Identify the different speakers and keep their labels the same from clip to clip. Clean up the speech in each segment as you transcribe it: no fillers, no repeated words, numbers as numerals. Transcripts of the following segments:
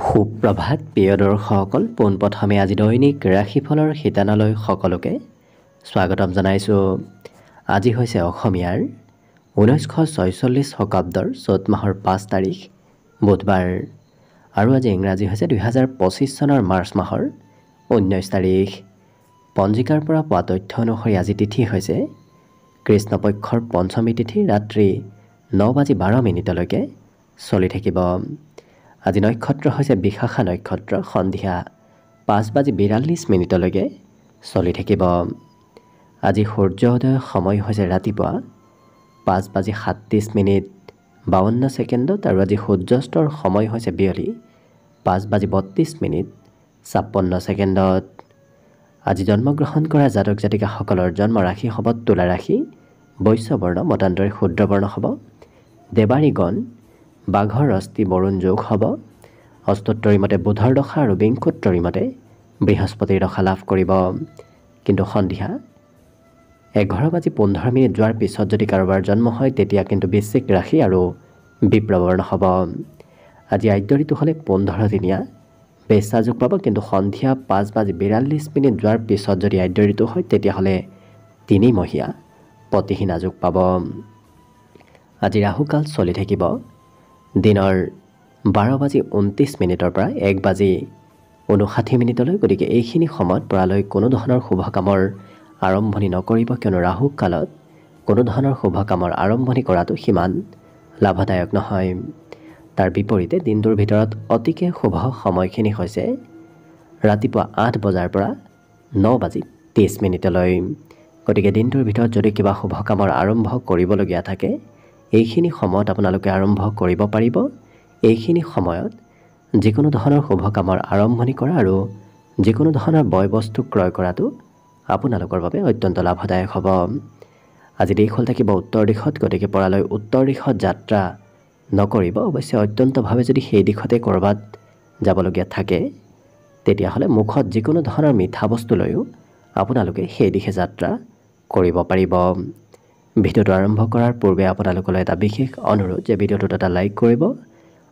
Speaker 1: সুপ্ৰভাত প্ৰিয় দৰ্শকসকল, পোনপ্ৰথমে আজি দৈনিক ৰাশিফলৰ শিতানলৈ সকলোকে স্বাগতম জনাইছোঁ। আজি হৈছে অসমীয়াৰ 1946 শকাব্দৰ চ'ত মাহৰ 5 তাৰিখ বুধবাৰ আৰু আজি ইংৰাজী হৈছে 2025 চনৰ মাৰ্চ মাহৰ 19 তাৰিখ। পঞ্জিকাৰ পৰা পোৱা তথ্য অনুসৰি আজি তিথি হৈছে কৃষ্ণপক্ষৰ পঞ্চমী তিথি, ৰাত্ৰি 9:12 চলি থাকিব। আজি নক্ষত্ৰ হৈছে বিশাখা নক্ষত্ৰ, সন্ধিয়া 5:42 চলি থাকিব। আজি সূৰ্যোদয়ৰ সময় হৈছে ৰাতিপুৱা 5:37:52 আৰু আজি সূৰ্যাস্তৰ সময় হৈছে বিয়লি 5:32:56। আজি জন্মগ্ৰহণ কৰা জাতক জাতিকাসকলৰ জন্ম ৰাশি হ'ব তুলা ৰাশি, বৈশ্য বৰ্ণ, মতান্তৰে শূদ্ৰ বৰ্ণ হ'ব, দেৱাৰী গণ, বাঘৰ অস্থি বৰুণ যোগ হ'ব, অস্তোত্তৰী মতে বুধৰ দশা আৰু বিংশোত্তৰী মতে বৃহস্পতিৰ দশা লাভ কৰিব। কিন্তু সন্ধিয়া 11:15 যোৱাৰ পিছত যদি কাৰোবাৰ জন্ম হয় তেতিয়া কিন্তু বৃশ্চিক ৰাশি আৰু বিপ্ৰবৰ্ণ হ'ব। আজি আদ্য ঋতু হ'লে 15 দিনীয়া বেচা যোগ পাব, কিন্তু সন্ধিয়া 5:42 যোৱাৰ পিছত যদি আদ্য ঋতু হয় তেতিয়াহ'লে 3 মহীয়া পতিহীনা যোগ পাব। আজি ৰাহুকাল চলি থাকিব দিনৰ 12:29 পৰা 1:59। গতিকে এইখিনি সময়ত পৰালৈ কোনো ধৰণৰ শুভ কামৰ আৰম্ভণি নকৰিব, কিয়নো ৰাহু কালত কোনো ধৰণৰ শুভ কামৰ আৰম্ভণি কৰাটো সিমান লাভদায়ক নহয়। তাৰ বিপৰীতে দিনটোৰ ভিতৰত অতিকে শুভ সময়খিনি হৈছে ৰাতিপুৱা 8 বজাৰ পৰা 9:30। গতিকে দিনটোৰ ভিতৰত যদি কিবা শুভ কামৰ আৰম্ভ কৰিবলগীয়া থাকে এইখিনি সময়ত আপোনালোকে আৰম্ভ কৰিব পাৰিব। এইখিনি সময়ত যিকোনো ধৰণৰ শুভ কামৰ আৰম্ভণি কৰা আৰু যিকোনো ধৰণৰ বয় বস্তু ক্ৰয় কৰাটো আপোনালোকৰ বাবে অত্যন্ত লাভদায়ক হ'ব। আজি দিশ হ'ল থাকিব উত্তৰ দিশত, গতিকে পৰালৈ উত্তৰ দিশত যাত্ৰা নকৰিব। অৱশ্যে অত্যন্তভাৱে যদি সেই দিশতে ক'ৰবাত যাবলগীয়া থাকে তেতিয়াহ'লে মুখত যিকোনো ধৰণৰ মিঠা বস্তু লৈও আপোনালোকে সেই দিশে যাত্ৰা কৰিব পাৰিব। ভিডিঅ'টো আৰম্ভ কৰাৰ পূৰ্বে আপোনালোকলৈ এটা বিশেষ অনুৰোধ যে ভিডিঅ'টোত এটা লাইক কৰিব।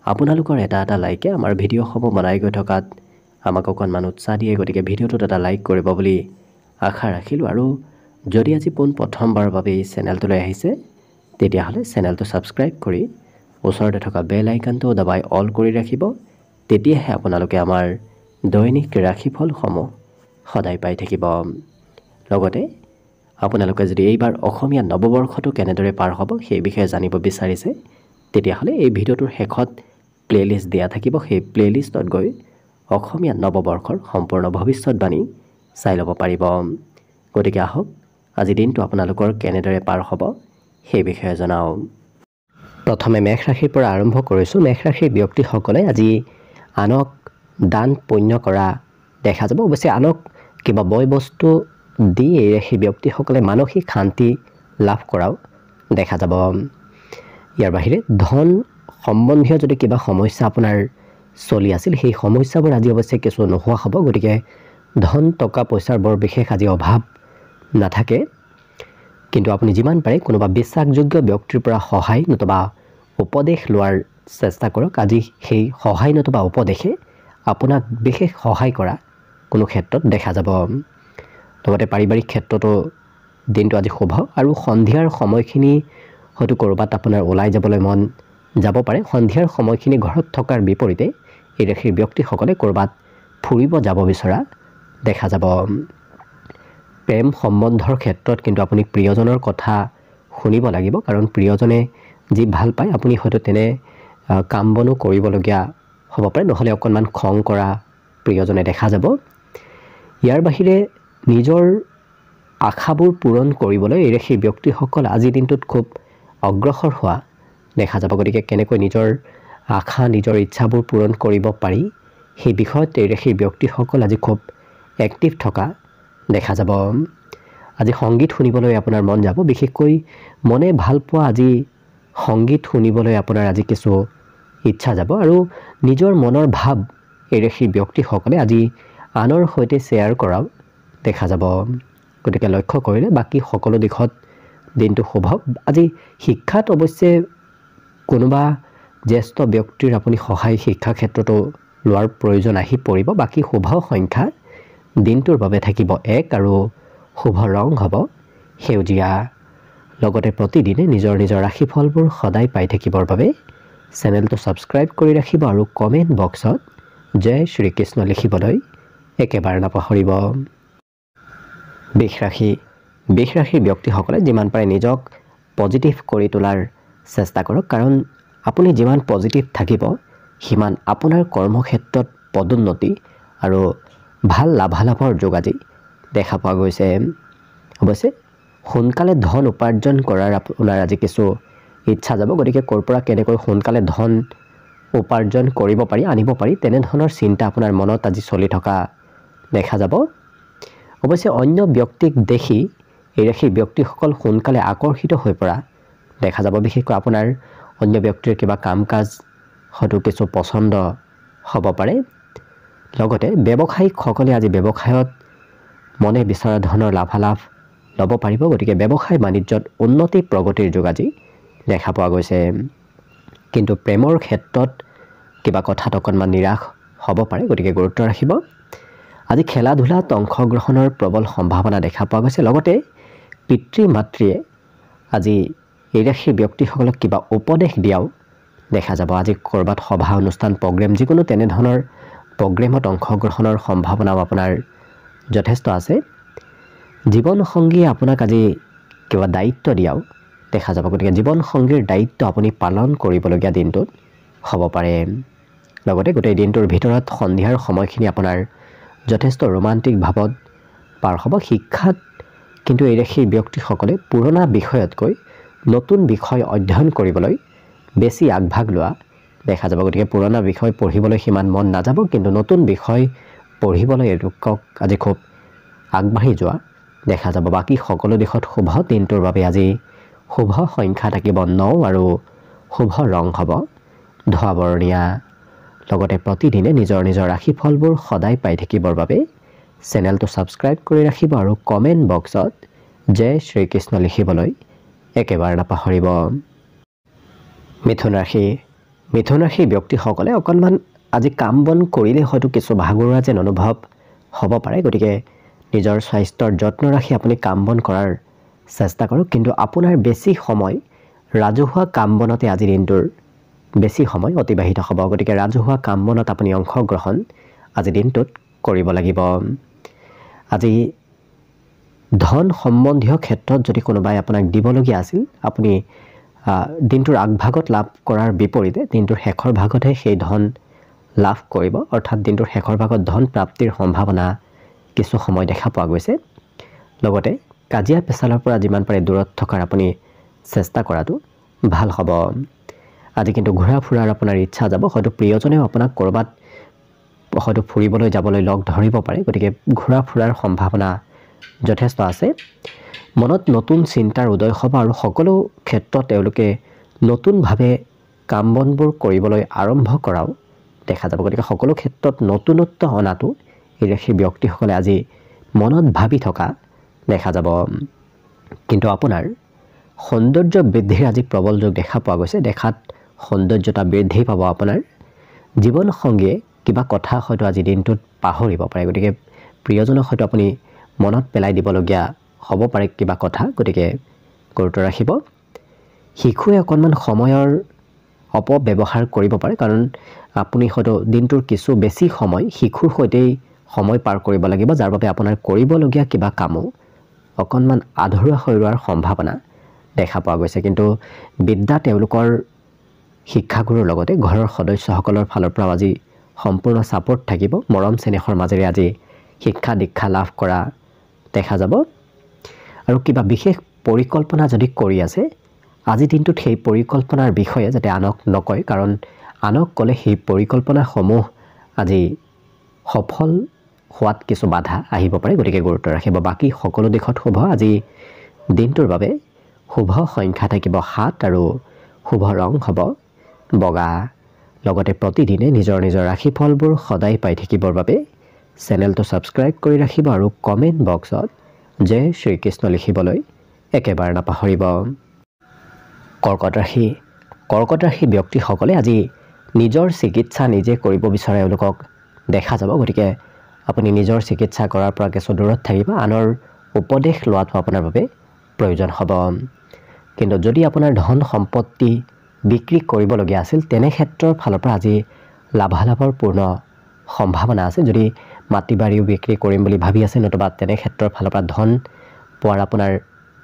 Speaker 1: আপোনালোকৰ এটা লাইকে আমাৰ ভিডিঅ'সমূহ বনাই গৈ থকাত আমাক অকণমান উৎসাহ দিয়ে, গতিকে ভিডিঅ'টোত এটা লাইক কৰিব বুলি আশা ৰাখিলোঁ। আৰু যদি আজি প্ৰথমবাৰৰ বাবে এই চেনেলটোলৈ আহিছে তেতিয়াহ'লে চেনেলটো ছাবস্ক্ৰাইব কৰি ওচৰতে থকা বেল আইকনটো দবাই অল কৰি ৰাখিব। তেতিয়াহে আপোনালোকে আমাৰ দৈনিক ৰাশিফলসমূহ সদায় পাই থাকিব। লগতে আপোনালোকে যদি এইবাৰ অসমীয়া নৱবৰ্ষটো কেনেদৰে পাৰ হ'ব সেই বিষয়ে জানিব বিচাৰিছে তেতিয়াহ'লে এই ভিডিঅ'টোৰ শেষত প্লে'লিষ্ট দিয়া থাকিব। সেই প্লে'লিষ্টত গৈ অসমীয়া নৱবৰ্ষৰ সম্পূৰ্ণ ভৱিষ্যতবাণী চাই ল'ব পাৰিব। গতিকে আহক আজি দিনটো আপোনালোকৰ কেনেদৰে পাৰ হ'ব সেই বিষয়ে জনাওঁ। প্ৰথমে মেষ ৰাশিৰ পৰা আৰম্ভ কৰিছোঁ। মেষ ৰাশিৰ ব্যক্তিসকলে আজি আনক দান পুণ্য কৰা দেখা যাব। অৱশ্যে আনক কিবা বয় বস্তু দি এই ৰাশিৰ ব্যক্তিসকলে মানসিক শান্তি লাভ কৰাও দেখা যাব। ইয়াৰ বাহিৰে ধন সম্বন্ধীয় যদি কিবা সমস্যা আপোনাৰ চলি আছিল সেই সমস্যাবোৰ আজি অৱশ্যে কিছু নোহোৱা হ'ব। গতিকে ধন টকা পইচাৰ বৰ বিশেষ আজি অভাৱ নাথাকে, কিন্তু আপুনি যিমান পাৰে কোনোবা বিশ্বাসযোগ্য ব্যক্তিৰ পৰা সহায় নতুবা উপদেশ লোৱাৰ চেষ্টা কৰক। আজি সেই সহায় নতুবা উপদেশে আপোনাক বিশেষ সহায় কৰা কোনো ক্ষেত্ৰত দেখা যাব। লগতে পাৰিবাৰিক ক্ষেত্ৰতো দিনটো আজি শুভ আৰু সন্ধিয়াৰ সময়খিনি হয়তো ক'ৰবাত আপোনাৰ ওলাই যাবলৈ মন যাব পাৰে। সন্ধিয়াৰ সময়খিনি ঘৰত থকাৰ বিপৰীতে এই ৰাশিৰ ব্যক্তিসকলে ক'ৰবাত ফুৰিব যাব বিচৰা দেখা যাব। প্ৰেম সম্বন্ধৰ ক্ষেত্ৰত কিন্তু আপুনি প্ৰিয়জনৰ কথা শুনিব লাগিব, কাৰণ প্ৰিয়জনে যি ভাল পায় আপুনি হয়তো তেনে কাম বনো কৰিবলগীয়া হ'ব পাৰে, নহ'লে অকণমান খং কৰা প্ৰিয়জনে দেখা যাব। ইয়াৰ বাহিৰে নিজৰ আশাবোৰ পূৰণ কৰিবলৈ এই ৰাশিৰ ব্যক্তিসকল আজিৰ দিনটোত খুব অগ্ৰসৰ হোৱা দেখা যাব। গতিকে কেনেকৈ নিজৰ আশা নিজৰ ইচ্ছাবোৰ পূৰণ কৰিব পাৰি সেই বিষয়ত এই ৰাশিৰ ব্যক্তিসকল আজি খুব এক্টিভ থকা দেখা যাব। আজি সংগীত শুনিবলৈ আপোনাৰ মন যাব, বিশেষকৈ মনে ভাল পোৱা আজি সংগীত শুনিবলৈ আপোনাৰ আজি কিছু ইচ্ছা যাব আৰু নিজৰ মনৰ ভাৱ এই ৰাশিৰ ব্যক্তিসকলে আজি আনৰ সৈতে শ্বেয়াৰ কৰাও দেখা যাব। গতিকে লক্ষ্য কৰিলে বাকী সকলো দিশত দিনটো শুভ। আজি শিক্ষাত অৱশ্যে কোনোবা জ্যেষ্ঠ ব্যক্তিৰ আপুনি সহায় শিক্ষা ক্ষেত্ৰতো লোৱাৰ প্ৰয়োজন আহি পৰিব। বাকী শুভ সংখ্যা দিনটোৰ বাবে থাকিব 1 আৰু শুভ ৰং হ'ব সেউজীয়া। লগতে প্ৰতিদিনে নিজৰ ৰাশিফলবোৰ সদায় পাই থাকিবৰ বাবে চেনেলটো ছাবস্ক্ৰাইব কৰি ৰাখিব আৰু কমেণ্ট বক্সত জয় শ্ৰীকৃষ্ণ লিখিবলৈ একেবাৰে নাপাহৰিব। বৃষ ৰাশিৰ ব্যক্তিসকলে যিমান পাৰে নিজক পজিটিভ কৰি তোলাৰ চেষ্টা কৰক, কাৰণ আপুনি যিমান পজিটিভ থাকিব সিমান আপোনাৰ কৰ্মক্ষেত্ৰত পদোন্নতি আৰু ভাল লাভালাভৰ যোগ আজি দেখা পোৱা গৈছে। অৱশ্যে সোনকালে ধন উপাৰ্জন কৰাৰ আপোনাৰ আজি কিছু ইচ্ছা যাব, গতিকে ক'ৰ পৰা কেনেকৈ সোনকালে ধন উপাৰ্জন কৰিব পাৰি আনিব পাৰি তেনেধৰণৰ চিন্তা আপোনাৰ মনত আজি চলি থকা দেখা যাব। অৱশ্যে অন্য ব্যক্তিক দেখি এই ৰাশিৰ ব্যক্তিসকল সোনকালে আকৰ্ষিত হৈ পৰা দেখা যাব। বিশেষকৈ আপোনাৰ অন্য ব্যক্তিৰ কিবা কাম কাজ হয়তো কিছু পচন্দ হ'ব পাৰে। লগতে ব্যৱসায়িকসকলে আজি ব্যৱসায়ত মনে বিচৰা ধৰণৰ লাভালাভ ল'ব পাৰিব। গতিকে ব্যৱসায় বাণিজ্যত উন্নতি প্ৰগতিৰ যোগ আজি দেখা পোৱা গৈছে। কিন্তু প্ৰেমৰ ক্ষেত্ৰত কিবা কথাত অকণমান নিৰাশ হ'ব পাৰে, গতিকে গুৰুত্ব ৰাখিব। আজি খেলা ধূলাত অংশগ্ৰহণৰ প্ৰবল সম্ভাৱনা দেখা পোৱা গৈছে। লগতে পিতৃ মাতৃয়ে আজি এই ৰাশিৰ ব্যক্তিসকলক কিবা উপদেশ দিয়াও দেখা যাব। আজি ক'ৰবাত সভা অনুষ্ঠান প্ৰগ্ৰেম যিকোনো তেনেধৰণৰ প্ৰগ্ৰেমত অংশগ্ৰহণৰ সম্ভাৱনাও আপোনাৰ যথেষ্ট আছে। জীৱনসংগীয়ে আপোনাক আজি কিবা দায়িত্ব দিয়াও দেখা যাব। গতিকে জীৱনসংগীৰ দায়িত্ব আপুনি পালন কৰিবলগীয়া দিনটোত হ'ব পাৰে। লগতে গোটেই দিনটোৰ ভিতৰত সন্ধিয়াৰ সময়খিনি আপোনাৰ যথেষ্ট ৰোমান্টিক ভাৱত পাৰ হ'ব। শিক্ষাত কিন্তু এই ৰাশিৰ ব্যক্তিসকলে পুৰণা বিষয়তকৈ নতুন বিষয় অধ্যয়ন কৰিবলৈ বেছি আগভাগ লোৱা দেখা যাব। গতিকে পুৰণা বিষয় পঢ়িবলৈ সিমান মন নাযাব, কিন্তু নতুন বিষয় পঢ়িবলৈ এলোকক আজি খুব আগবাঢ়ি যোৱা দেখা যাব। বাকী সকলো দিশত শুভ দিনটোৰ বাবে আজি শুভ সংখ্যা থাকিব 9 আৰু শুভ ৰং হ'ব ধোঁৱা বৰণীয়া। লগতে প্ৰতিদিনে নিজৰ ৰাশিফলবোৰ সদায় পাই থাকিবৰ বাবে চেনেলটো ছাবস্ক্ৰাইব কৰি ৰাখিব আৰু কমেণ্ট বক্সত জয় শ্ৰীকৃষ্ণ লিখিবলৈ একেবাৰে নাপাহৰিব। মিথুন ৰাশিৰ ব্যক্তিসকলে অকণমান আজি কাম বন কৰিলে হয়তো কিছু ভাগৰুৱা যেন অনুভৱ হ'ব পাৰে। গতিকে নিজৰ স্বাস্থ্যৰ যত্ন ৰাখি আপুনি কাম বন কৰাৰ চেষ্টা কৰক। কিন্তু আপোনাৰ বেছি সময় ৰাজহুৱা কাম বনতে আজিৰ দিনটোৰ বেছি সময় অতিবাহিত হ'ব। গতিকে ৰাজহুৱা কাম বনত আপুনি অংশগ্ৰহণ আজিৰ দিনটোত কৰিব লাগিব। আজি ধন সম্বন্ধীয় ক্ষেত্ৰত যদি কোনোবাই আপোনাক দিবলগীয়া আছিল, আপুনি দিনটোৰ আগভাগত লাভ কৰাৰ বিপৰীতে দিনটোৰ শেষৰ ভাগতহে সেই ধন লাভ কৰিব। অৰ্থাৎ দিনটোৰ শেষৰ ভাগত ধন প্ৰাপ্তিৰ সম্ভাৱনা কিছু সময় দেখা পোৱা গৈছে। লগতে কাজিয়া পেচালৰ পৰা যিমান পাৰে দূৰত থকাৰ আপুনি চেষ্টা কৰাটো ভাল হ'ব। আজি কিন্তু ঘূৰা ফুৰাৰ আপোনাৰ ইচ্ছা যাব। হয়তো প্ৰিয়জনেও আপোনাক ক'ৰবাত হয়তো ফুৰিবলৈ যাবলৈ লগ ধৰিব পাৰে। গতিকে ঘূৰা ফুৰাৰ সম্ভাৱনা যথেষ্ট আছে। মনত নতুন চিন্তাৰ উদয় হ'ব আৰু সকলো ক্ষেত্ৰত তেওঁলোকে নতুনভাৱে কাম বনবোৰ কৰিবলৈ আৰম্ভ কৰাও দেখা যাব। গতিকে সকলো ক্ষেত্ৰত নতুনত্ব অনাটো এই ৰাশিৰ ব্যক্তিসকলে আজি মনত ভাবি থকা দেখা যাব। কিন্তু আপোনাৰ সৌন্দৰ্য বৃদ্ধিৰ আজি প্ৰবল যোগ দেখা পোৱা গৈছে। দেখাত সৌন্দৰ্যতা বৃদ্ধি পাব আপোনাৰ। জীৱনসংগীয়ে কিবা কথা হয়তো আজি দিনটোত পাহৰিব পাৰে। গতিকে প্ৰিয়জনক হয়তো আপুনি মনত পেলাই দিবলগীয়া হ'ব পাৰে কিবা কথা, গতিকে গুৰুত্ব ৰাখিব। শিশুৱে অকণমান সময়ৰ অপব্যৱহাৰ কৰিব পাৰে, কাৰণ আপুনি হয়তো দিনটোৰ কিছু বেছি সময় শিশুৰ সৈতেই সময় পাৰ কৰিব লাগিব, যাৰ বাবে আপোনাৰ কৰিবলগীয়া কিবা কামো অকণমান আধৰুৱা হৈ ৰোৱাৰ সম্ভাৱনা দেখা পোৱা গৈছে। কিন্তু বিদ্যা তেওঁলোকৰ শিক্ষাগুৰুৰ লগতে ঘৰৰ সদস্যসকলৰ ফালৰ পৰাও আজি সম্পূৰ্ণ ছাপোৰ্ট থাকিব। মৰম চেনেহৰ মাজেৰে আজি শিক্ষা দীক্ষা লাভ কৰা দেখা যাব। আৰু কিবা বিশেষ পৰিকল্পনা যদি কৰি আছে আজিৰ দিনটোত সেই পৰিকল্পনাৰ বিষয়ে যাতে আনক নকয়, কাৰণ আনক ক'লে সেই পৰিকল্পনাসমূহ আজি সফল হোৱাত কিছু বাধা আহিব পাৰে। গতিকে গুৰুত্ব ৰাখিব। বাকী সকলো দিশত শুভ। আজি দিনটোৰ বাবে শুভ সংখ্যা থাকিব 7 আৰু শুভ ৰং হ'ব বগা। লগতে প্ৰতিদিনে নিজৰ ৰাশিফলবোৰ সদায় পাই থাকিবৰ বাবে চেনেলটো ছাবস্ক্ৰাইব কৰি ৰাখিব আৰু কমেণ্ট বক্সত জয় শ্ৰীকৃষ্ণ লিখিবলৈ একেবাৰে নাপাহৰিব। কৰ্কট ৰাশি ব্যক্তিসকলে আজি নিজৰ চিকিৎসা নিজে কৰিব বিচৰা এওঁলোকক দেখা যাব। গতিকে আপুনি নিজৰ চিকিৎসা কৰাৰ পৰা কিছু দূৰত থাকিব, আনৰ উপদেশ লোৱাটো আপোনাৰ বাবে প্ৰয়োজন হ'ব। কিন্তু যদি আপোনাৰ ধন সম্পত্তি বিক্ৰী কৰিবলগীয়া আছিল তেনে ক্ষেত্ৰৰ ফালৰ পৰা আজি লাভালাভৰ পূৰ্ণ সম্ভাৱনা আছে। যদি মাটি বাৰীও বিক্ৰী কৰিম বুলি ভাবি আছে নতুবা তেনে ক্ষেত্ৰৰ ফালৰ পৰা ধন পোৱাৰ আপোনাৰ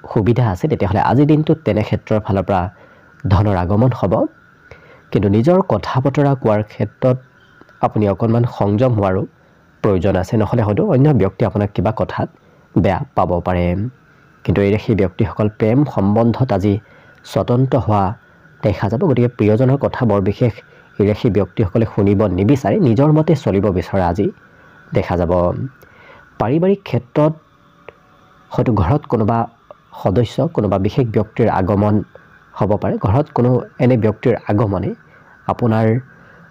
Speaker 1: সুবিধা আছে, তেতিয়াহ'লে আজিৰ দিনটোত তেনে ক্ষেত্ৰৰ ফালৰ পৰা ধনৰ আগমন হ'ব। কিন্তু নিজৰ কথা বতৰা কোৱাৰ ক্ষেত্ৰত আপুনি অকণমান সংযম হোৱাৰো প্ৰয়োজন আছে, নহ'লে হয়তো অন্য ব্যক্তি আপোনাক কিবা কথাত বেয়া পাব পাৰে। কিন্তু এই ৰাশিৰ ব্যক্তিসকল প্ৰেম সম্বন্ধত আজি স্বতন্ত্ৰ হোৱা দেখা যাব। গতিকে প্ৰিয়জনৰ কথা বৰ বিশেষ এই ৰাশিৰ ব্যক্তিসকলে শুনিব নিবিচাৰে, নিজৰ মতে চলিব বিচৰা আজি দেখা যাব। পাৰিবাৰিক ক্ষেত্ৰত হয়তো ঘৰত কোনোবা সদস্য কোনোবা বিশেষ ব্যক্তিৰ আগমন হ'ব পাৰে। ঘৰত কোনো এনে ব্যক্তিৰ আগমনে আপোনাৰ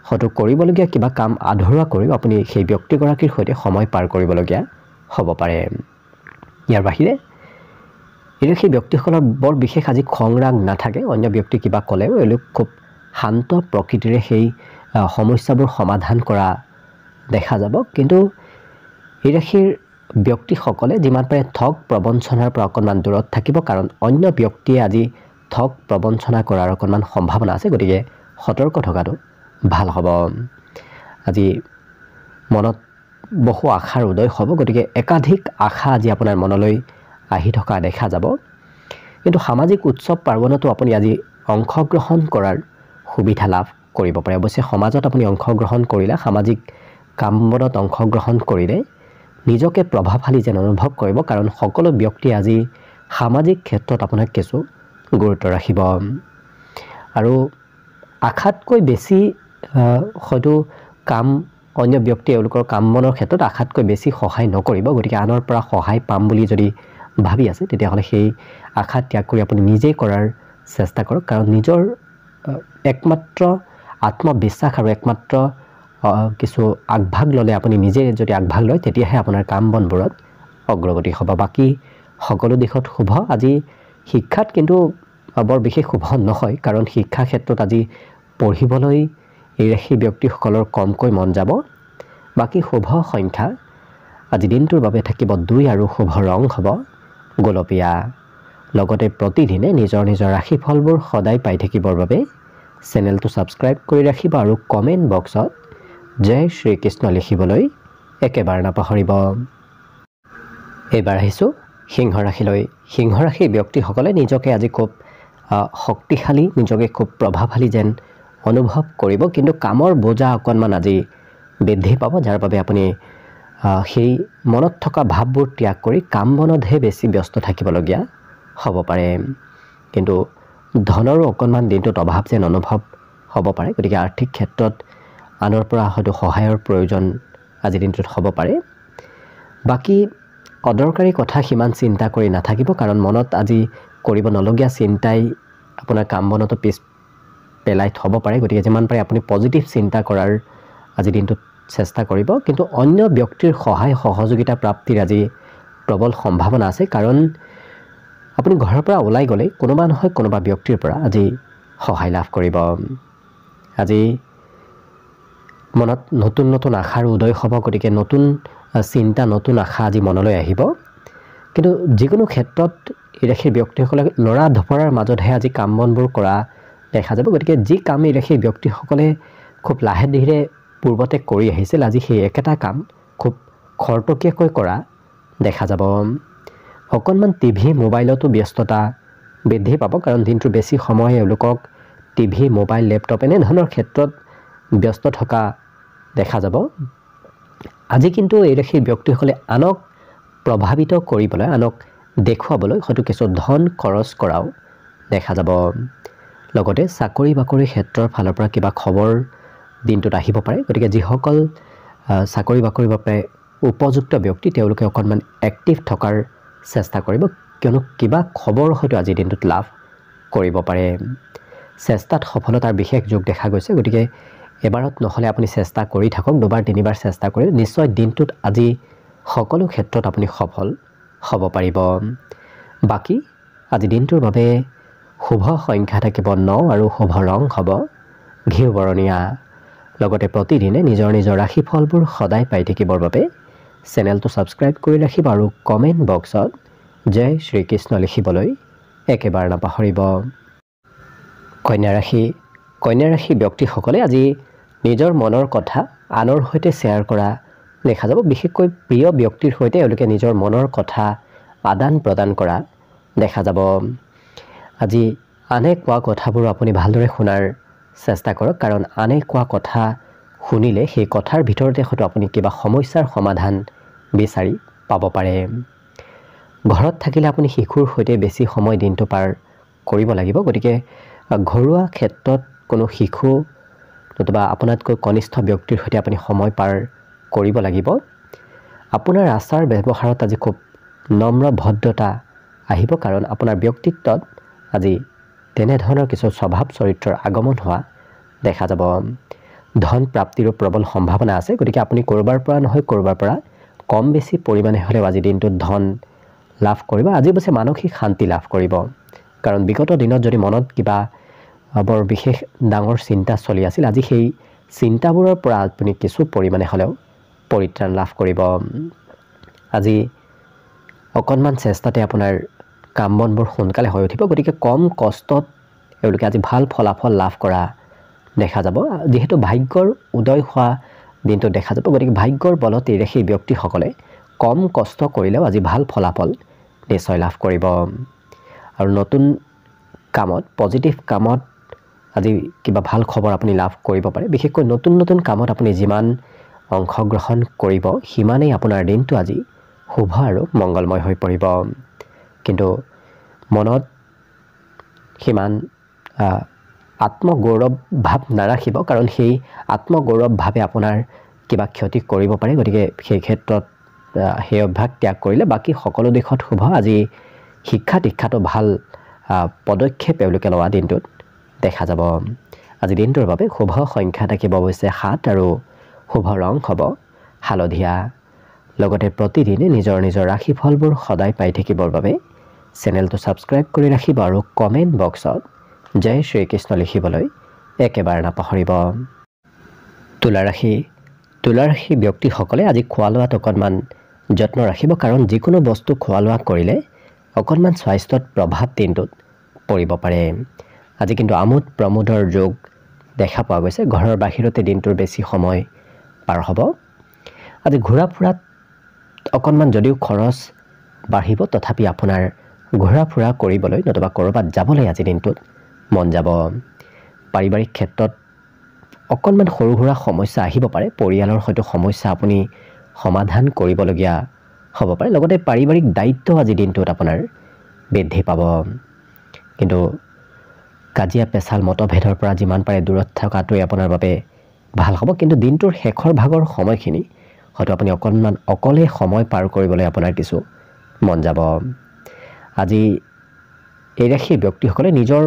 Speaker 1: হয়তো কৰিবলগীয়া কিবা কাম আধৰুৱা কৰি আপুনি সেই ব্যক্তিগৰাকীৰ সৈতে সময় পাৰ কৰিবলগীয়া হ'ব পাৰে। ইয়াৰ বাহিৰে এই সেই ব্যক্তিসকলৰ বৰ বিশেষ আজি খং ৰাগ নাথাকে। অন্য ব্যক্তি কিবা ক'লেও এওঁলোক খুব শান্ত প্ৰকৃতিৰে সেই সমস্যাবোৰ সমাধান কৰা দেখা যাব। কিন্তু এই ৰাশিৰ ব্যক্তিসকলে যিমান পাৰে ঠগ প্ৰবঞ্চনাৰ পৰা অকণমান দূৰত থাকিব, কাৰণ অন্য ব্যক্তিয়ে আজি ঠগ প্ৰবঞ্চনা কৰাৰ অকণমান সম্ভাৱনা আছে। গতিকে সতৰ্ক থকাটো ভাল হ'ব। আজি মনত বহু আশাৰ উদয় হ'ব। গতিকে একাধিক আশা আজি আপোনাৰ মনলৈ আহি থকা দেখা যাব। কিন্তু সামাজিক উৎসৱ পাৰ্বণতো আপুনি আজি অংশগ্ৰহণ কৰাৰ সুবিধা লাভ কৰিব পাৰে। অৱশ্যে সমাজত আপুনি অংশগ্ৰহণ কৰিলে, সামাজিক কাম বনত অংশগ্ৰহণ কৰিলে নিজকে প্ৰভাৱশালী যেন অনুভৱ কৰিব, কাৰণ সকলো ব্যক্তিয়ে আজি সামাজিক ক্ষেত্ৰত আপোনাক কিছু গুৰুত্ব ৰাখিব আৰু আশাতকৈ বেছি হয়তো কাম অন্য ব্যক্তিয়ে এওঁলোকৰ কাম বনৰ ক্ষেত্ৰত আশাতকৈ বেছি সহায় নকৰিব। গতিকে আনৰ পৰা সহায় পাম বুলি যদি ভাবি আছে তেতিয়াহ'লে সেই আশা ত্যাগ কৰি আপুনি নিজেই কৰাৰ চেষ্টা কৰক, কাৰণ নিজৰ একমাত্ৰ আত্মবিশ্বাস আৰু একমাত্ৰ কিছু আগভাগ ল'লে, আপুনি নিজে যদি আগভাগ লয় তেতিয়াহে আপোনাৰ কাম বনবোৰত অগ্ৰগতি হ'ব। বাকী সকলো দিশত শুভ। আজি শিক্ষাত কিন্তু বৰ বিশেষ শুভ নহয়, কাৰণ শিক্ষা ক্ষেত্ৰত আজি পঢ়িবলৈ এই ৰাশি ব্যক্তিসকলৰ কমকৈ মন যাব। বাকী শুভ সংখ্যা আজি দিনটোৰ বাবে থাকিব 2 আৰু শুভ ৰং হ'ব গোলপীয়া। লগতে প্ৰতিদিনে নিজৰ নিজৰ ৰাশিফলবোৰ সদায় পাই থাকিবৰ বাবে চেনেলটো ছাবস্ক্ৰাইব কৰি ৰাখিব আৰু কমেণ্ট বক্সত জয় শ্ৰীকৃষ্ণ লিখিবলৈ একেবাৰে নাপাহৰিব। এইবাৰ আহিছোঁ সিংহ ৰাশিলৈ। সিংহ ৰাশিৰ ব্যক্তিসকলে নিজকে আজি খুব শক্তিশালী, নিজকে খুব প্ৰভাৱশালী যেন অনুভৱ কৰিব, কিন্তু কামৰ বোজা অকণমান আজি বৃদ্ধি পাব, যাৰ বাবে আপুনি সেই মনত থকা ভাৱবোৰ ত্যাগ কৰি কাম বনতহে বেছি ব্যস্ত থাকিবলগীয়া হ'ব পাৰে। কিন্তু ধনৰো অকণমান দিনটোত অভাৱ যেন অনুভৱ হ'ব পাৰে। গতিকে আৰ্থিক ক্ষেত্ৰত আনৰ পৰা হয়তো সহায়ৰ প্ৰয়োজন আজিৰ দিনটোত হ'ব পাৰে। বাকী অদৰকাৰী কথা সিমান চিন্তা কৰি নাথাকিব, কাৰণ মনত আজি কৰিব নলগীয়া চিন্তাই আপোনাৰ কাম বনতো পিছ পেলাই থ'ব পাৰে। গতিকে যিমান পাৰে আপুনি পজিটিভ চিন্তা কৰাৰ আজিৰ দিনটোত চেষ্টা কৰিব। কিন্তু অন্য ব্যক্তিৰ সহায় সহযোগিতা প্ৰাপ্তিৰ আজি প্ৰবল সম্ভাৱনা আছে, কাৰণ আপুনি ঘৰৰ পৰা ওলাই গ'লেই কোনোবা নহয় কোনোবা ব্যক্তিৰ পৰা আজি সহায় লাভ কৰিব। আজি মনত নতুন নতুন আশাৰ উদয় হ'ব। গতিকে নতুন চিন্তা, নতুন আশা আজি মনলৈ আহিব। কিন্তু যিকোনো ক্ষেত্ৰত এই ৰাশিৰ ব্যক্তিসকলে লৰা ধপৰাৰ মাজতহে আজি কাম বনবোৰ কৰা দেখা যাব। গতিকে যি কাম এই ৰাশিৰ ব্যক্তিসকলে খুব লাহে ধীৰে পূৰ্বতে কৰি আহিছিল, আজি সেই একেটা কাম খুব খৰতকীয়াকৈ কৰা দেখা যাব। অকণমান টিভি মোবাইলতো ব্যস্ততা বৃদ্ধি পাব, কাৰণ দিনটোৰ বেছি সময় এওঁলোকক টিভি মোবাইল লেপটপ এনেধৰণৰ ক্ষেত্ৰত ব্যস্ত থকা দেখা যাব। আজি কিন্তু এই ৰাশিৰ ব্যক্তিসকলে আনক প্ৰভাৱিত কৰিবলৈ, আনক দেখুৱাবলৈ হয়তো কিছু ধন খৰচ কৰাও দেখা যাব। লগতে চাকৰি বাকৰি ক্ষেত্ৰৰ ফালৰ পৰা কিবা খবৰ দিনটোত আহিব পাৰে। গতিকে যিসকল চাকৰি বাকৰিৰ বাবে উপযুক্ত ব্যক্তি তেওঁলোকে অকণমান এক্টিভ থকাৰ চেষ্টা কৰিব, কিয়নো কিবা খবৰ হয়তো আজিৰ দিনটোত লাভ কৰিব পাৰে। চেষ্টাত সফলতাৰ বিশেষ যোগ দেখা গৈছে। গতিকে এবাৰত নহ'লে আপুনি চেষ্টা কৰি থাকক, 2বাৰ 3বাৰ চেষ্টা কৰি নিশ্চয় দিনটোত আজি সকলো ক্ষেত্ৰত আপুনি সফল হ'ব পাৰিব। বাকী আজি দিনটোৰ বাবে শুভ সংখ্যা থাকিব 9 আৰু শুভ ৰং হ'ব ঘিউ বৰণীয়া। লগতে প্ৰতিদিনে নিজৰ নিজৰ ৰাশিফলবোৰ সদায় পাই থাকিবৰ বাবে চেনেলটো ছাবস্ক্ৰাইব কৰি ৰাখিব আৰু কমেণ্ট বক্সত জয় শ্ৰীকৃষ্ণ লিখিবলৈ একেবাৰে নাপাহৰিব। কন্যা ৰাশি ব্যক্তিসকলে আজি নিজৰ মনৰ কথা আনৰ সৈতে শ্বেয়াৰ কৰা দেখা যাব। বিশেষকৈ প্ৰিয় ব্যক্তিৰ সৈতে এওঁলোকে নিজৰ মনৰ কথা আদান প্ৰদান কৰা দেখা যাব। আজি আনে কোৱা কথাবোৰ আপুনি ভালদৰে শুনাৰ চেষ্টা কৰক, কাৰণ আনে কোৱা কথা শুনিলে সেই কথাৰ ভিতৰতে হয়তো আপুনি কিবা সমস্যাৰ সমাধান বিচাৰি পাব পাৰে। ঘৰত থাকিলে আপুনি শিশুৰ সৈতে বেছি সময় দিনটো পাৰ কৰিব লাগিব, গতিকে ঘৰুৱা ক্ষেত্ৰত কোনো শিশু নতুবা আপোনাতকৈ কনিষ্ঠ ব্যক্তিৰ সৈতে আপুনি সময় পাৰ কৰিব লাগিব। আপোনাৰ আচাৰ ব্যৱহাৰত আজি খুব নম্ৰ ভদ্ৰতা আহিব, কাৰণ আপোনাৰ ব্যক্তিত্বত আজি তেনেধৰণৰ কিছু স্বভাৱ চৰিত্ৰৰ আগমন হোৱা দেখা যাব। ধন প্ৰাপ্তিৰো প্ৰবল সম্ভাৱনা আছে, গতিকে আপুনি ক'ৰবাৰ পৰা নহয় ক'ৰবাৰ পৰা কম বেছি পৰিমাণে হ'লেও আজি দিনটোত ধন লাভ কৰিব। আজি অৱশ্যে মানসিক শান্তি লাভ কৰিব, কাৰণ বিগত দিনত যদি মনত কিবা বৰ বিশেষ ডাঙৰ চিন্তা চলি আছিল, আজি সেই চিন্তাবোৰৰ পৰা আপুনি কিছু পৰিমাণে হ'লেও পৰিত্ৰাণ লাভ কৰিব। আজি অকণমান চেষ্টাতে আপোনাৰ কাম বনবোৰ সোনকালে হৈ উঠিব, গতিকে কম কষ্টত এওঁলোকে আজি ভাল ফলাফল লাভ কৰা দেখা যাব। যিহেতু ভাগ্যৰ উদয় হোৱা দিনটো দেখা যাব, গতিকে ভাগ্যৰ বলতেৰে সেই ব্যক্তিসকলে কম কষ্ট কৰিলেও আজি ভাল ফলাফল নিশ্চয় লাভ কৰিব। আৰু নতুন কামত পজিটিভ কামত আজি কিবা ভাল খবৰ আপুনি লাভ কৰিব পাৰে। বিশেষকৈ নতুন নতুন কামত আপুনি যিমান অংশগ্ৰহণ কৰিব সিমানেই আপোনাৰ দিনটো আজি শুভ আৰু মংগলময় হৈ পৰিব। কিন্তু মনত সিমান আত্মগৌৰৱ ভাৱ নাৰাখিব, কাৰণ সেই আত্মগৌৰৱ ভাৱে আপোনাৰ কিবা ক্ষতি কৰিব পাৰে। গতিকে সেই ক্ষেত্ৰত সেই অভ্যাস ত্যাগ কৰিলে বাকী সকলো দিশত শুভ। আজি শিক্ষা দীক্ষাটো ভাল পদক্ষেপ এওঁলোকে লোৱা দিনটোত দেখা যাব। আজি দিনটোৰ বাবে শুভ সংখ্যা থাকিব অৱশ্যে 7 আৰু শুভ ৰং হ'ব হালধীয়া। লগতে প্ৰতিদিনে নিজৰ নিজৰ ৰাশিফলবোৰ সদায় পাই থাকিবৰ বাবে চেনেলটো ছাবস্ক্ৰাইব কৰি ৰাখিব আৰু কমেণ্ট বক্সত জয় শ্ৰীকৃষ্ণ লিখিবলৈ একেবাৰে নাপাহৰিব। তুলা ৰাশি ব্যক্তিসকলে আজি খোৱা লোৱাত অকণমান যত্ন ৰাখিব, কাৰণ যিকোনো বস্তু খোৱা লোৱা কৰিলে অকণমান স্বাস্থ্যত প্ৰভাৱ দিনটোত পৰিব পাৰে। আজি কিন্তু আমোদ প্ৰমোদৰ যোগ দেখা পোৱা গৈছে। ঘৰৰ বাহিৰতে দিনটোৰ বেছি সময় পাৰ হ'ব। আজি ঘূৰা ফুৰাত অকণমান যদিও খৰচ বাঢ়িব, তথাপি আপোনাৰ ঘূৰা ফুৰা কৰিবলৈ নতুবা ক'ৰবাত যাবলৈ আজি দিনটোত মন যাব। পাৰিবাৰিক ক্ষেত্ৰত অকণমান সৰু সুৰা সমস্যা আহিব পাৰে। পৰিয়ালৰ হয়তো সমস্যা আপুনি সমাধান কৰিবলগীয়া হ'ব পাৰে। লগতে পাৰিবাৰিক দায়িত্ব আজি দিনটোত আপোনাৰ বৃদ্ধি পাব। কিন্তু কাজিয়া পেচাল মতভেদৰ পৰা যিমান পাৰে দূৰত থকাটোৱে আপোনাৰ বাবে ভাল হ'ব। কিন্তু দিনটোৰ শেষৰ ভাগৰ সময়খিনি হয়তো আপুনি অকণমান অকলে সময় পাৰ কৰিবলৈ আপোনাৰ কিছু মন যাব। আজি এই ৰাশিৰ ব্যক্তিসকলে নিজৰ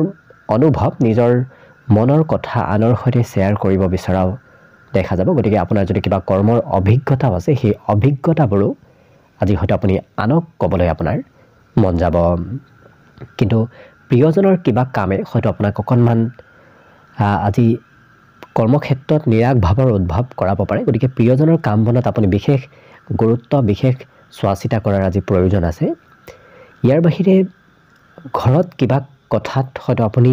Speaker 1: অনুভৱ নিজৰ মনৰ কথা আনৰ সৈতে শ্বেয়াৰ কৰিব বিচৰাও দেখা যাব। গতিকে আপোনাৰ যদি কিবা কৰ্মৰ অভিজ্ঞতাও আছে, সেই অভিজ্ঞতাবোৰো আজি হয়তো আপুনি আনক ক'বলৈ আপোনাৰ মন যাব। কিন্তু প্ৰিয়জনৰ কিবা কামে হয়তো আপোনাক অকণমান আজি কৰ্মক্ষেত্ৰত নিৰাশ ভাৱৰ উদ্ভৱ কৰাব পাৰে। গতিকে প্ৰিয়জনৰ কাম বনত আপুনি বিশেষ গুৰুত্ব বিশেষ চোৱা চিতা কৰাৰ আজি প্ৰয়োজন আছে। ইয়াৰ বাহিৰে ঘৰত কিবা কথাত হয়তো আপুনি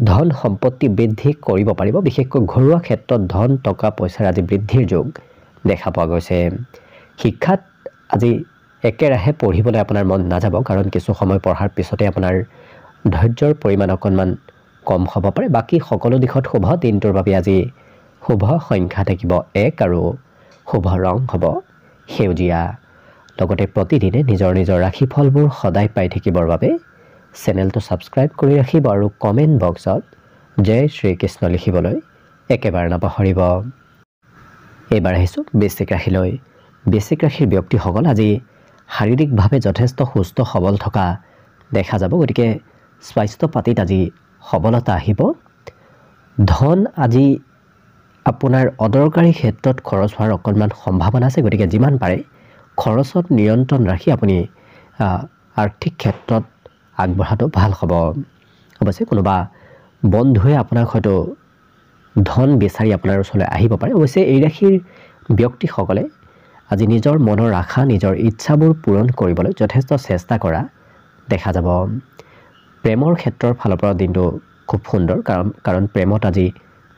Speaker 1: ধন সম্পত্তি বৃদ্ধি কৰিব পাৰিব। বিশেষকৈ ঘৰুৱা ক্ষেত্ৰত ধন টকা পইচাৰ আজি বৃদ্ধিৰ যোগ দেখা পোৱা গৈছে। শিক্ষাত আজি একেৰাহে পঢ়িবলৈ আপোনাৰ মন নাযাব, কাৰণ কিছু সময় পঢ়াৰ পিছতে আপোনাৰ ধৈৰ্যৰ পৰিমাণ অকণমান কম হ'ব পাৰে। বাকী সকলো দিশত শুভ। দিনটোৰ বাবে আজি শুভ সংখ্যা থাকিব 1 আৰু শুভ ৰং হ'ব সেউজীয়া। লগতে প্ৰতিদিনে নিজৰ নিজৰ ৰাশিফলবোৰ সদায় পাই থাকিবৰ বাবে চেনেলটো ছাবস্ক্ৰাইব কৰি ৰাখিব আৰু কমেণ্ট বক্সত জয় শ্ৰীকৃষ্ণ লিখিবলৈ একেবাৰে নাপাহৰিব। এইবাৰ আহিছোঁ বৃশ্চিক ৰাশিলৈ। বৃশ্চিক ৰাশিৰ ব্যক্তিসকল আজি শাৰীৰিকভাৱে যথেষ্ট সুস্থ সবল থকা দেখা যাব। গতিকে স্বাস্থ্য পাতিত আজি সবলতা আহিব। ধন আজি আপোনাৰ অদৰকাৰী ক্ষেত্ৰত খৰচ হোৱাৰ অকণমান সম্ভাৱনা আছে। গতিকে যিমান পাৰে খৰচত নিয়ন্ত্ৰণ ৰাখি আপুনি আৰ্থিক ক্ষেত্ৰত আগবঢ়াটো ভাল হ'ব। অৱশ্যে কোনোবা বন্ধুৱে আপোনাক হয়তো ধন বিচাৰি আপোনাৰ ওচৰলৈ আহিব পাৰে। অৱশ্যে এই ৰাশিৰ ব্যক্তিসকলে আজি নিজৰ মনৰ আশা নিজৰ ইচ্ছাবোৰ পূৰণ কৰিবলৈ যথেষ্ট চেষ্টা কৰা দেখা যাব। প্ৰেমৰ ক্ষেত্ৰৰ ফালৰ পৰা দিনটো খুব সুন্দৰ, কাৰণ প্ৰেমত আজি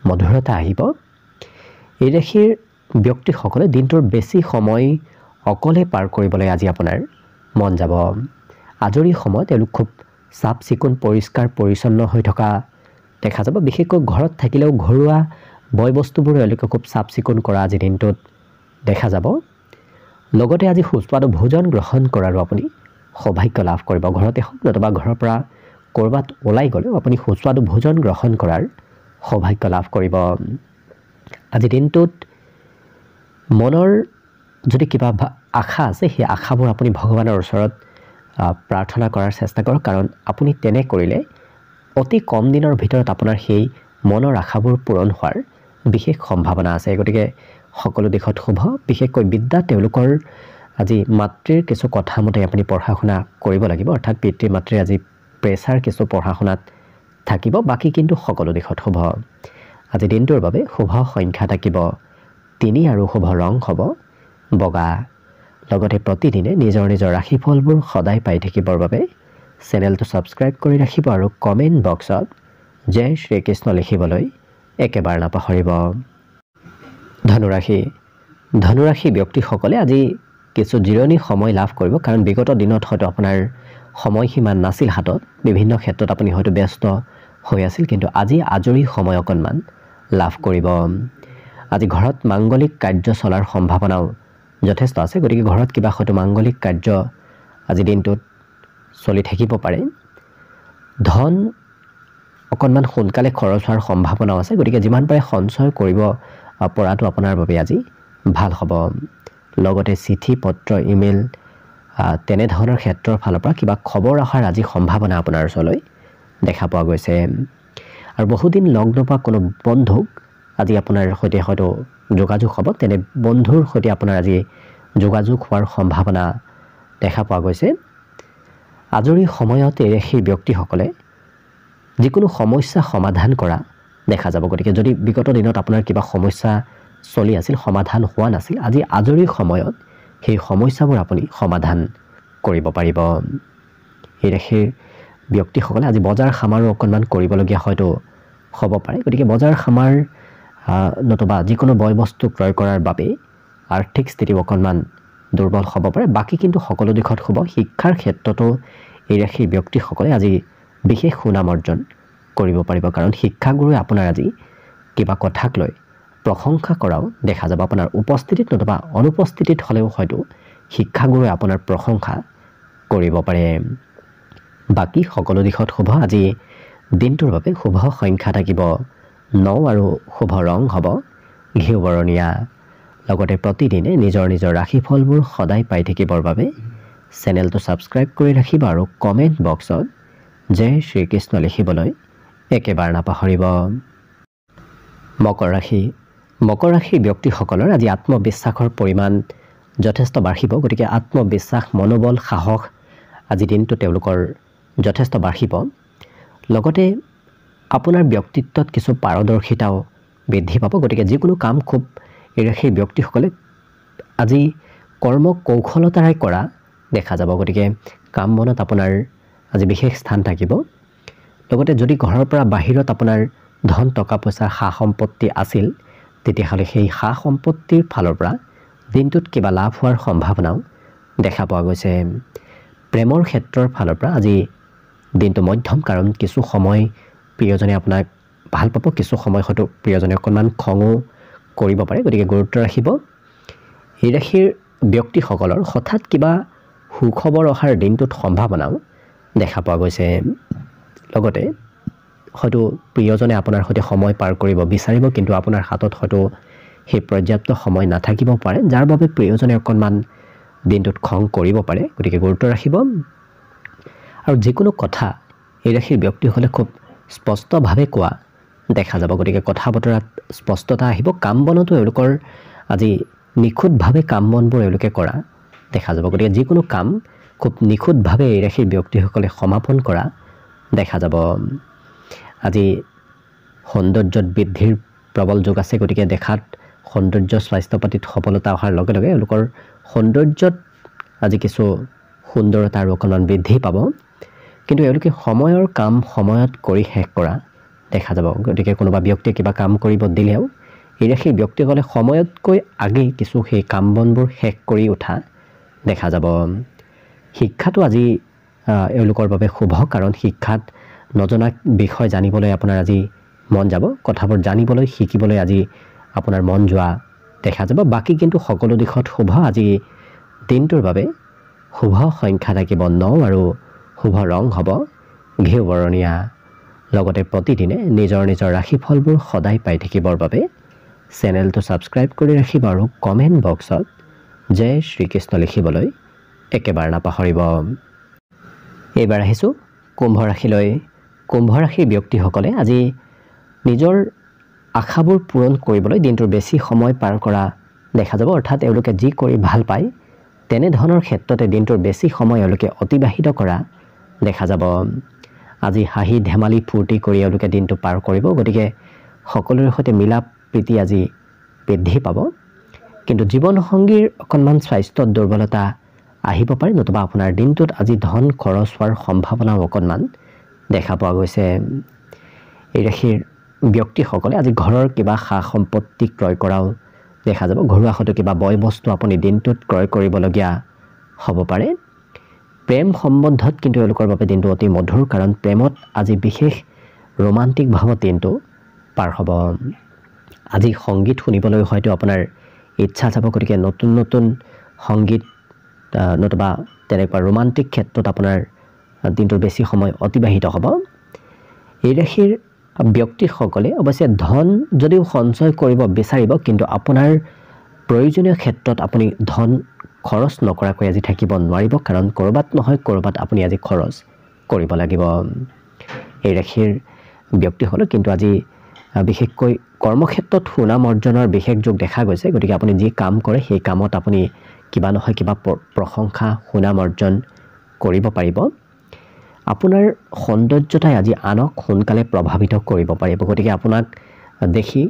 Speaker 1: মধুৰতা আহিব। এই ৰাশিৰ ব্যক্তিসকলে দিনটোৰ বেছি সময় অকলে পাৰ কৰিবলৈ আজি আপোনাৰ মন যাব। আজৰি সময়ত তেওঁলোক খুব চাফ চিকুণ পৰিষ্কাৰ পৰিচ্ছন্ন হৈ থকা দেখা যাব। বিশেষকৈ ঘৰত থাকিলেও ঘৰুৱা বয় বস্তুবোৰ তেওঁলোকে খুব চাফ চিকুণ কৰা আজি দিনটোত দেখা যাব। লগতে আজি সুস্বাদু ভোজন গ্ৰহণ কৰাৰো আপুনি সৌভাগ্য লাভ কৰিব। ঘৰতে হওক নতুবা ঘৰৰ পৰা ক'ৰবাত ওলাই গ'লেও আপুনি সুস্বাদু ভোজন গ্ৰহণ কৰাৰ সৌভাগ্য লাভ কৰিব। আজি দিনটোত মনৰ যদি কিবা আশা আছে সেই আশাবোৰ আপুনি ভগৱানৰ ওচৰত প্ৰাৰ্থনা কৰাৰ চেষ্টা কৰক, কাৰণ আপুনি তেনে কৰিলে অতি কম দিনৰ ভিতৰত আপোনাৰ সেই মনৰ আশাবোৰ পূৰণ হোৱাৰ বিশেষ সম্ভাৱনা আছে। গতিকে সকলো দিশত শুভ। বিশেষকৈ বিদ্যা তেওঁলোকৰ আজি মাতৃৰ কিছু কথা মতে আপুনি পঢ়া শুনা কৰিব লাগিব, অৰ্থাৎ পিতৃ মাতৃৰ আজি প্ৰেছাৰ কিছু পঢ়া শুনাত থাকিব। বাকী কিন্তু সকলো দিশত শুভ। আজি দিনটোৰ বাবে শুভ সংখ্যা থাকিব 3 আৰু শুভ ৰং হ'ব বগা। লগতে প্ৰতিদিনে নিজৰ নিজৰ ৰাশিফলবোৰ সদায় পাই থাকিবৰ বাবে চেনেলটো ছাবস্ক্ৰাইব কৰি ৰাখিব আৰু কমেণ্ট বক্সত জয় শ্ৰীকৃষ্ণ লিখিবলৈ একেবাৰে নাপাহৰিব। ধনুৰাশি ব্যক্তিসকলে আজি কিছু জিৰণি সময় লাভ কৰিব, কাৰণ বিগত দিনত হয়তো আপোনাৰ সময়সীমা নাছিল হাতত, বিভিন্ন ক্ষেত্ৰত আপুনি হয়তো ব্যস্ত হৈ আছিল, কিন্তু আজি আজৰি সময় অকণমান লাভ কৰিব। আজি ঘৰত মাংগলিক কাৰ্য চলাৰ সম্ভাৱনাও যথেষ্ট আছে। গতিকে ঘৰত কিবা হয়তো মাংগলিক কাৰ্য আজি দিনটোত চলি থাকিব পাৰে। ধন অকণমান সোনকালে খৰচ হোৱাৰ সম্ভাৱনাও আছে। গতিকে যিমান পাৰে সঞ্চয় কৰিব পৰাটো আপোনাৰ বাবে আজি ভাল হ'ব। লগতে চিঠি পত্ৰ ইমেইল তেনেধৰণৰ ক্ষেত্ৰৰ ফালৰ পৰা কিবা খবৰ অহাৰ আজি সম্ভাৱনা আপোনাৰ ওচৰলৈ দেখা পোৱা গৈছে। আৰু বহুদিন লগ নোপোৱা কোনো বন্ধুক আজি আপোনাৰ সৈতে হয়তো যোগাযোগ হ'ব। তেনে বন্ধুৰ সৈতে আপোনাৰ আজি যোগাযোগ হোৱাৰ সম্ভাৱনা দেখা পোৱা গৈছে। আজৰি সময়ত এই ৰাশিৰ ব্যক্তিসকলে যিকোনো সমস্যা সমাধান কৰা দেখা যাব। গতিকে যদি বিগত দিনত আপোনাৰ কিবা সমস্যা চলি আছিল, সমাধান হোৱা নাছিল, আজি আজৰি সময়ত সেই সমস্যাবোৰ আপুনি সমাধান কৰিব পাৰিব। এই ৰাশিৰ ব্যক্তিসকলে আজি বজাৰ সমাৰো অকণমান কৰিবলগীয়া হয়তো হ'ব পাৰে। গতিকে বজাৰ সমাৰ নতুবা যিকোনো বয় বস্তু ক্ৰয় কৰাৰ বাবে আৰ্থিক স্থিতি অকণমান দুৰ্বল হ'ব পাৰে। বাকী কিন্তু সকলো দিশত শুভ। শিক্ষাৰ ক্ষেত্ৰতো এই ৰাশিৰ ব্যক্তিসকলে আজি বিশেষ সুনাম অৰ্জন কৰিব পাৰিব, কাৰণ শিক্ষাগুৰুৱে আপোনাৰ আজি কিবা কথাক লৈ প্ৰশংসা কৰাও দেখা যাব। আপোনাৰ উপস্থিতিত নতুবা অনুপস্থিতিত হ'লেও হয়তো শিক্ষাগুৰুৱে আপোনাৰ প্ৰশংসা কৰিব পাৰে। বাকী সকলো দিশত শুভ। আজি দিনটোৰ বাবে শুভ সংখ্যা থাকিব 9 আৰু শুভ ৰং হ'ব ঘিউ বৰণীয়া। লগতে প্ৰতিদিনে নিজৰ নিজৰ ৰাশিফলবোৰ সদায় পাই থাকিবৰ বাবে চেনেলটো ছাবস্ক্ৰাইব কৰি ৰাখিব আৰু কমেণ্ট বক্সত জয় শ্ৰীকৃষ্ণ লিখিবলৈ একেবাৰে নাপাহৰিব। মকৰ ৰাশিৰ ব্যক্তিসকলৰ আজি আত্মবিশ্বাসৰ পৰিমাণ যথেষ্ট বাঢ়িব। গতিকে আত্মবিশ্বাস মনোবল সাহস আজি দিনটো তেওঁলোকৰ যথেষ্ট বাঢ়িব। লগতে আপোনাৰ ব্যক্তিত্বত কিছু পাৰদৰ্শিতাও বৃদ্ধি পাব। গতিকে যিকোনো কাম খুব এই ৰাশিৰ ব্যক্তিসকলে আজি কৰ্ম কৌশলতাৰে কৰা দেখা যাব। গতিকে কাম বনত আপোনাৰ আজি বিশেষ স্থান থাকিব। লগতে যদি ঘৰৰ পৰা বাহিৰত আপোনাৰ ধন টকা পইচা সা সম্পত্তি আছিল, তেতিয়াহ'লে সেই সা সম্পত্তিৰ ফালৰ পৰা দিনটোত কিবা লাভ হোৱাৰ সম্ভাৱনাও দেখা পোৱা গৈছে। প্ৰেমৰ ক্ষেত্ৰৰ ফালৰ পৰা আজি দিনটো মধ্যম, কাৰণ কিছু সময় প্ৰিয়জনে আপোনাক ভাল পাব, কিছু সময় হয়তো প্ৰিয়জনে অকণমান খঙো কৰিব পাৰে। গতিকে গুৰুত্ব ৰাখিব। এই ৰাশিৰ ব্যক্তিসকলৰ হঠাৎ কিবা সুখবৰ অহাৰ দিনটোত সম্ভাৱনাও দেখা পোৱা গৈছে। লগতে হয়তো প্ৰিয়জনে আপোনাৰ সৈতে সময় পাৰ কৰিব বিচাৰিব, কিন্তু আপোনাৰ হাতত হয়তো সেই পৰ্যাপ্ত সময় নাথাকিব পাৰে, যাৰ বাবে প্ৰিয়জনে অকণমান দিনটোত খং কৰিব পাৰে। গতিকে গুৰুত্ব ৰাখিব। আৰু যিকোনো কথা এই ৰাশিৰ ব্যক্তিসকলে খুব স্পষ্টভাৱে কোৱা দেখা যাব। গতিকে কথা বতৰাত স্পষ্টতা আহিব। কাম বনতো এওঁলোকৰ আজি নিখুঁতভাৱে কাম বনবোৰ এওঁলোকে কৰা দেখা যাব। গতিকে যিকোনো কাম খুব নিখুঁতভাৱে এই ৰাশিৰ ব্যক্তিসকলে সমাপন কৰা দেখা যাব। আজি সৌন্দৰ্যত বৃদ্ধিৰ প্ৰবল যোগ আছে গতিকে দেখাত সৌন্দৰ্য স্বাস্থ্য পাতিত সফলতা অহাৰ লগে লগে এওঁলোকৰ সৌন্দৰ্যত আজি কিছু সুন্দৰতা আৰু অকণমান বৃদ্ধি পাব কিন্তু এওঁলোকে সময়ৰ কাম সময়ত কৰি শেষ কৰা দেখা যাব গতিকে কোনোবা ব্যক্তিয়ে কিবা কাম কৰিব দিলেও এই ৰাশিৰ ব্যক্তিসকলে সময়তকৈ আগেই কিছু সেই কাম বনবোৰ শেষ কৰি উঠা দেখা যাব শিক্ষাটো আজি এওঁলোকৰ বাবে শুভ কাৰণ শিক্ষাত নজনা বিষয় জানিবলৈ আপোনাৰ আজি মন যাব কথাবোৰ জানিবলৈ শিকিবলৈ আজি আপোনাৰ মন যোৱা দেখা যাব বাকী কিন্তু সকলো দিশত শুভ আজি দিনটোৰ বাবে শুভ সংখ্যা থাকিব 9 আৰু শুভ ৰং হ'ব ঘিউ বৰণীয়া লগতে প্ৰতিদিনে নিজৰ নিজৰ ৰাশিফলবোৰ সদায় পাই থাকিবৰ বাবে চেনেলটো ছাবস্ক্ৰাইব কৰি ৰাখিব আৰু কমেণ্ট বক্সত জয় শ্ৰীকৃষ্ণ লিখিবলৈ একেবাৰে নাপাহৰিব এইবাৰ আহিছোঁ কুম্ভ ৰাশিলৈ কুম্ভ ৰাশিৰ ব্যক্তিসকলে আজি নিজৰ আশাবোৰ পূৰণ কৰিবলৈ দিনটোৰ বেছি সময় পাৰ কৰা দেখা যাব অৰ্থাৎ এওঁলোকে যি কৰি ভাল পায় তেনে ধৰণৰ ক্ষেত্ৰতে দিনটোৰ বেছি সময় এওঁলোকে অতিবাহিত কৰা দেখা যাব আজি হাঁহি ধেমালি ফূৰ্তি কৰি এওঁলোকে দিনটো পাৰ কৰিব গতিকে সকলোৰে সৈতে মিলা প্ৰীতি আজি বৃদ্ধি পাব কিন্তু জীৱনসংগীৰ অকণমান স্বাস্থ্যত দুৰ্বলতা আহিব পাৰে নতুবা আপোনাৰ দিনটোত আজি ধন খৰচ হোৱাৰ সম্ভাৱনাও অকণমান দেখা পোৱা গৈছে এই ৰাশিৰ ব্যক্তিসকলে আজি ঘৰৰ কিবা সা সম্পত্তি ক্ৰয় কৰাও দেখা যাব ঘৰুৱা হয়তো কিবা বয় বস্তু আপুনি দিনটোত ক্ৰয় কৰিবলগীয়া হ'ব পাৰে প্ৰেম সম্বন্ধত কিন্তু এওঁলোকৰ বাবে দিনটো অতি মধুৰ কাৰণ প্ৰেমত আজি বিশেষ ৰোমান্টিক ভাৱত দিনটো পাৰ হ'ব আজি সংগীত শুনিবলৈ হয়তো আপোনাৰ ইচ্ছা যাব গতিকে নতুন নতুন সংগীত নতুবা তেনেকুৱা ৰোমান্টিক ক্ষেত্ৰত আপোনাৰ দিনটোৰ বেছি সময় অতিবাহিত হ'ব এই ৰাশিৰ ব্যক্তিসকলে অৱশ্যে ধন যদিও সঞ্চয় কৰিব বিচাৰিব কিন্তু আপোনাৰ প্ৰয়োজনীয় ক্ষেত্ৰত আপুনি ধন খৰচ নকৰাকৈ আজি থাকিব নোৱাৰিব কাৰণ ক'ৰবাত নহয় ক'ৰবাত আপুনি আজি খৰচ কৰিব লাগিব এই ৰাশিৰ ব্যক্তিসকলে কিন্তু আজি বিশেষকৈ কৰ্মক্ষেত্ৰত সুনাম অৰ্জনৰ বিশেষ যোগ দেখা গৈছে গতিকে আপুনি যি কাম কৰে সেই কামত আপুনি কিবা নহয় কিবা প্ৰশংসা সুনাম অৰ্জন কৰিব পাৰিব আপোনাৰ সৌন্দৰ্যতাই আজি আনক সোনকালে প্ৰভাৱিত কৰিব পাৰিব গতিকে আপোনাক দেখি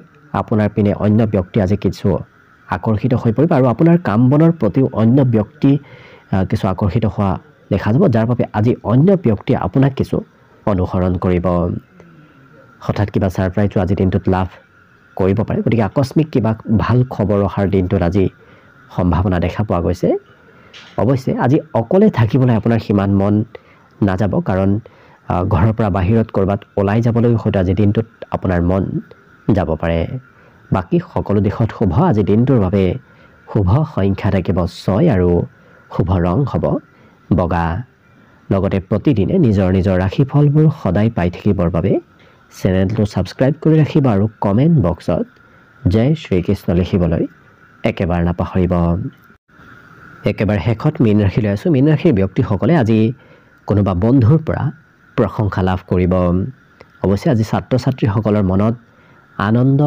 Speaker 1: আপোনাৰ পিনে অন্য ব্যক্তি আজি কিছু আকৰ্ষিত হৈ পৰিব আৰু আপোনাৰ কাম বনৰ প্ৰতিও অন্য ব্যক্তি কিছু আকৰ্ষিত হোৱা দেখা যাব যাৰ বাবে আজি অন্য ব্যক্তিয়ে আপোনাক কিছু অনুসৰণ কৰিব হঠাৎ কিবা ছাৰপ্ৰাইজো আজি দিনটোত লাভ কৰিব পাৰে গতিকে আকস্মিক কিবা ভাল খবৰ অহাৰ দিনটোত আজি সম্ভাৱনা দেখা পোৱা গৈছে অৱশ্যে আজি অকলে থাকিবলৈ আপোনাৰ সিমান মন নাযাব কাৰণ ঘৰৰ পৰা বাহিৰত ক'ৰবাত ওলাই যাবলৈ হয়তো আজি দিনটোত আপোনাৰ মন যাব পাৰে বাকী সকলো দিশত শুভ আজি দিনটোৰ বাবে শুভ সংখ্যা থাকিব 6 আৰু শুভ ৰং হ'ব বগা লগতে প্ৰতিদিনে নিজৰ নিজৰ ৰাশিফলবোৰ সদায় পাই থাকিবৰ বাবে চেনেলটো ছাবস্ক্ৰাইব কৰি ৰাখিব আৰু কমেণ্ট বক্সত জয় শ্ৰীকৃষ্ণ লিখিবলৈ একেবাৰে নাপাহৰিব একেবাৰে শেষত মীন ৰাশিলৈ আছোঁ মীন ৰাশিৰ ব্যক্তিসকলে আজি কোনোবা বন্ধুৰ পৰা প্ৰশংসা লাভ কৰিব অৱশ্যে আজি ছাত্ৰ ছাত্ৰীসকলৰ মনত আনন্দ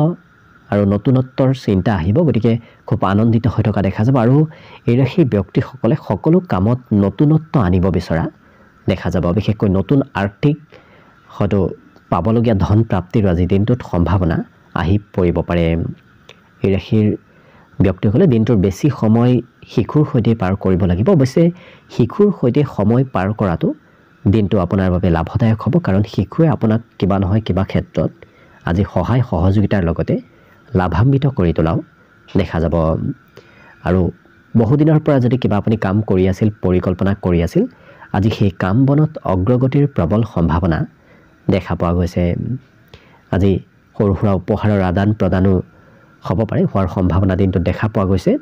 Speaker 1: আৰু নতুনত্বৰ চিন্তা আহিব গতিকে খুব আনন্দিত হৈ থকা দেখা যাব আৰু এই ৰাশিৰ ব্যক্তিসকলে সকলো কামত নতুনত্ব আনিব বিচৰা দেখা যাব বিশেষকৈ নতুন আৰ্থিক হয়তো পাবলগীয়া ধন প্ৰাপ্তিৰ আজি দিনটোত সম্ভাৱনা আহি পৰিব পাৰে এই ৰাশিৰ ব্যক্তিসকলে দিনটোৰ বেছি সময় শিশুৰ সৈতে পাৰ কৰিব লাগিব অৱশ্যে শিশুৰ সৈতে সময় পাৰ কৰাটো দিনটো আপোনাৰ বাবে লাভদায়ক হ'ব কাৰণ শিশুৱে আপোনাক কিবা নহয় কিবা ক্ষেত্ৰত আজি সহায় সহযোগিতাৰ লগতে লাভান্বিত কৰি তোলাও দেখা যাব আৰু বহুদিনৰ পৰা যদি কিবা আপুনি কাম কৰি আছিল পৰিকল্পনা কৰি আছিল আজি সেই কাম বনত অগ্ৰগতিৰ প্ৰবল সম্ভাৱনা দেখা পোৱা গৈছে আজি সৰু সুৰা উপহাৰৰ আদান প্ৰদানো হ'ব পাৰে হোৱাৰ সম্ভাৱনা দিনটোত দেখা পোৱা গৈছে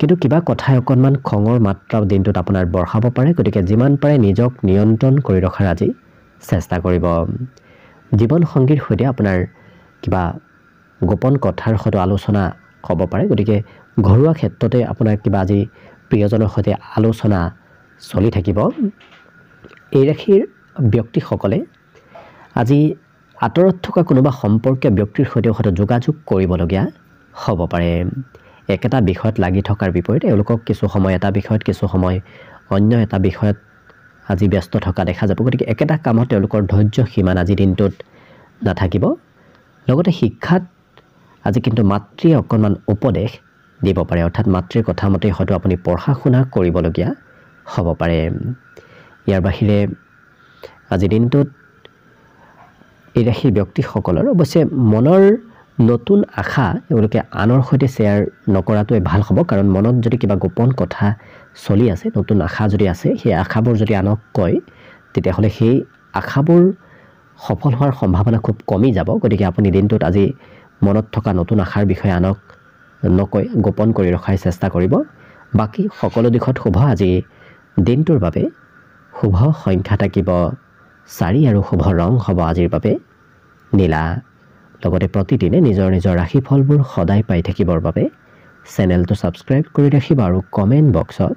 Speaker 1: কিন্তু কিবা কথাই অকণমান খঙৰ মাত্ৰাও দিনটোত আপোনাৰ বঢ়াব পাৰে গতিকে যিমান পাৰে নিজক নিয়ন্ত্ৰণ কৰি ৰখাৰ আজি চেষ্টা কৰিব জীৱন সংগীৰ সৈতে আপোনাৰ কিবা গোপন কথাৰ সৈতে আলোচনা হ'ব পাৰে গতিকে ঘৰুৱা ক্ষেত্ৰতে আপোনাৰ কিবা আজি প্ৰিয়জনৰ সৈতে আলোচনা চলি থাকিব এই ৰাশিৰ ব্যক্তিসকলে আজি আঁতৰত থকা কোনোবা সম্পৰ্কীয় ব্যক্তিৰ সৈতে হয়তো যোগাযোগ কৰিবলগীয়া হ'ব পাৰে একেটা বিষয়ত লাগি থকাৰ বিপৰীতে এওঁলোকক কিছু সময় এটা বিষয়ত কিছু সময় অন্য এটা বিষয়ত আজি ব্যস্ত থকা দেখা যাব গতিকে একেটা কামত তেওঁলোকৰ ধৈৰ্য সীমা আজি দিনটোত নাথাকিব লগতে শিক্ষাত আজি কিন্তু মাতৃয়ে অকণমান উপদেশ দিব পাৰে, অৰ্থাৎ মাতৃৰ কথা মতে হয়তো আপুনি পঢ়া শুনা কৰিবলগীয়া হ'ব পাৰে। ইয়াৰ বাহিৰে আজিৰ দিনটোত এই ৰাশিৰ ব্যক্তিসকলৰ অৱশ্যে মনৰ নতুন আশা এওঁলোকে আনৰ সৈতে শ্বেয়াৰ নকৰাটোৱে ভাল হ'ব, কাৰণ মনত যদি কিবা গোপন কথা চলি আছে, নতুন আশা যদি আছে, সেই আশাবোৰ যদি আনক কয় তেতিয়াহ'লে সেই আশাবোৰ সফল হোৱাৰ সম্ভাৱনা খুব কমি যাব। গতিকে আপুনি দিনটোত আজি মনত থকা নতুন আশাৰ বিষয়ে আনক নকৈ গোপন কৰি ৰখাৰ চেষ্টা কৰিব। বাকী সকলো দিশত শুভ। আজি দিনটোৰ বাবে শুভ সংখ্যা থাকিব 4 আৰু শুভ ৰং হ'ব আজিৰ বাবে নীলা। লগতে প্ৰতিদিনে নিজৰ নিজৰ ৰাশিফলবোৰ সদায় পাই থাকিবৰ বাবে চেনেলটো ছাবস্ক্ৰাইব কৰি ৰাখিব আৰু কমেণ্ট বক্সত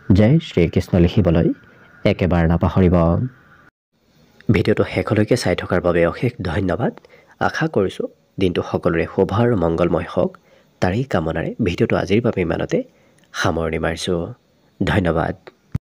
Speaker 1: জয় শ্ৰীকৃষ্ণ লিখিবলৈ একেবাৰে নাপাহৰিব। ভিডিঅ'টো শেষলৈকে চাই থকাৰ বাবে অশেষ ধন্যবাদ। আশা কৰিছোঁ দিনটো সকলোৰে শুভ আৰু মংগলময় হওক, তাৰেই কামনাৰে ভিডিঅ'টো আজিৰ বাবে ইমানতে সামৰণি মাৰিছোঁ। ধন্যবাদ।